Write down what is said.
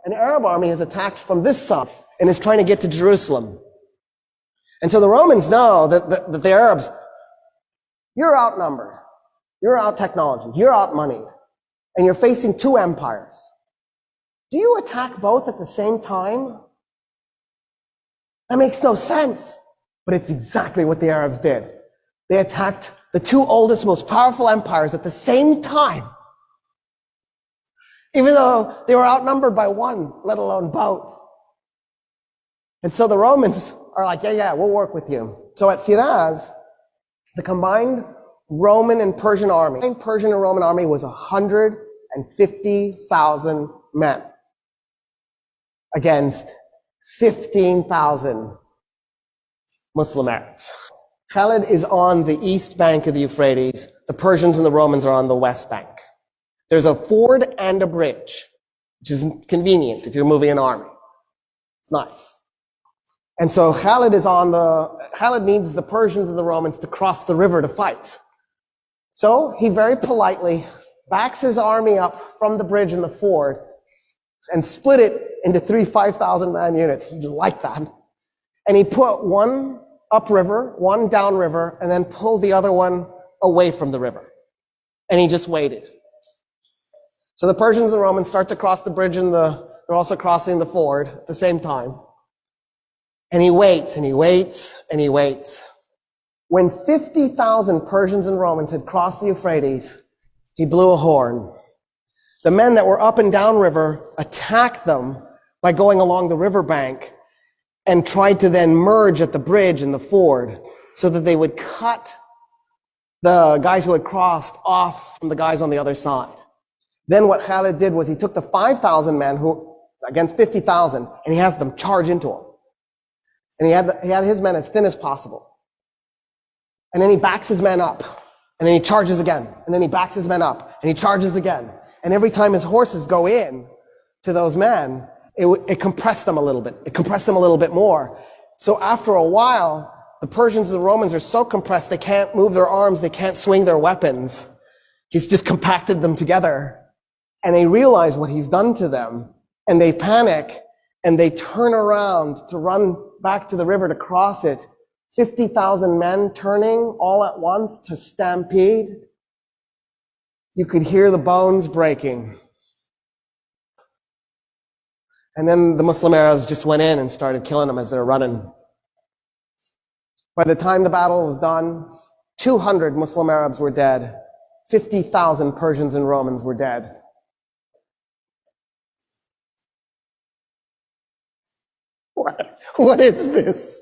an Arab army has attacked from this side and is trying to get to Jerusalem. And so the Romans know that the Arabs, you're outnumbered, you're out-technology, you're out-moneyed, and you're facing two empires. Do you attack both at the same time? That makes no sense. But it's exactly what the Arabs did. They attacked the two oldest, most powerful empires at the same time. Even though they were outnumbered by one, let alone both. And so the Romans are like, yeah, we'll work with you. So at Firaz, the combined Roman and Persian army, the Persian and Roman army was 150,000 men against 15,000 Muslim Arabs. Khalid is on the east bank of the Euphrates. The Persians and the Romans are on the west bank. There's a ford and a bridge, which is convenient if you're moving an army. It's nice. And so Khalid needs the Persians and the Romans to cross the river to fight. So he very politely backs his army up from the bridge and the ford and split it into 3 5,000-man units. He liked that. And he put one upriver, one downriver, and then pulled the other one away from the river. And he just waited. So the Persians and the Romans start to cross the bridge and they're also crossing the ford at the same time. And he waits, and he waits, and he waits. When 50,000 Persians and Romans had crossed the Euphrates, he blew a horn. The men that were up and down river attacked them by going along the riverbank and tried to then merge at the bridge and the ford so that they would cut the guys who had crossed off from the guys on the other side. Then what Khalid did was he took the 5,000 men who against 50,000 and he has them charge into him. And he had his men as thin as possible. And then he backs his men up. And then he charges again. And then he backs his men up. And he charges again. And every time his horses go in to those men, it compressed them a little bit. It compressed them a little bit more. So after a while, the Persians and the Romans are so compressed they can't move their arms, they can't swing their weapons. He's just compacted them together. And they realize what he's done to them. And they panic. And they turn around to run back to the river to cross it. 50,000 men turning all at once to stampede. You could hear the bones breaking. And then the Muslim Arabs just went in and started killing them as they were running. By the time the battle was done, 200 Muslim Arabs were dead. 50,000 Persians and Romans were dead. What is this?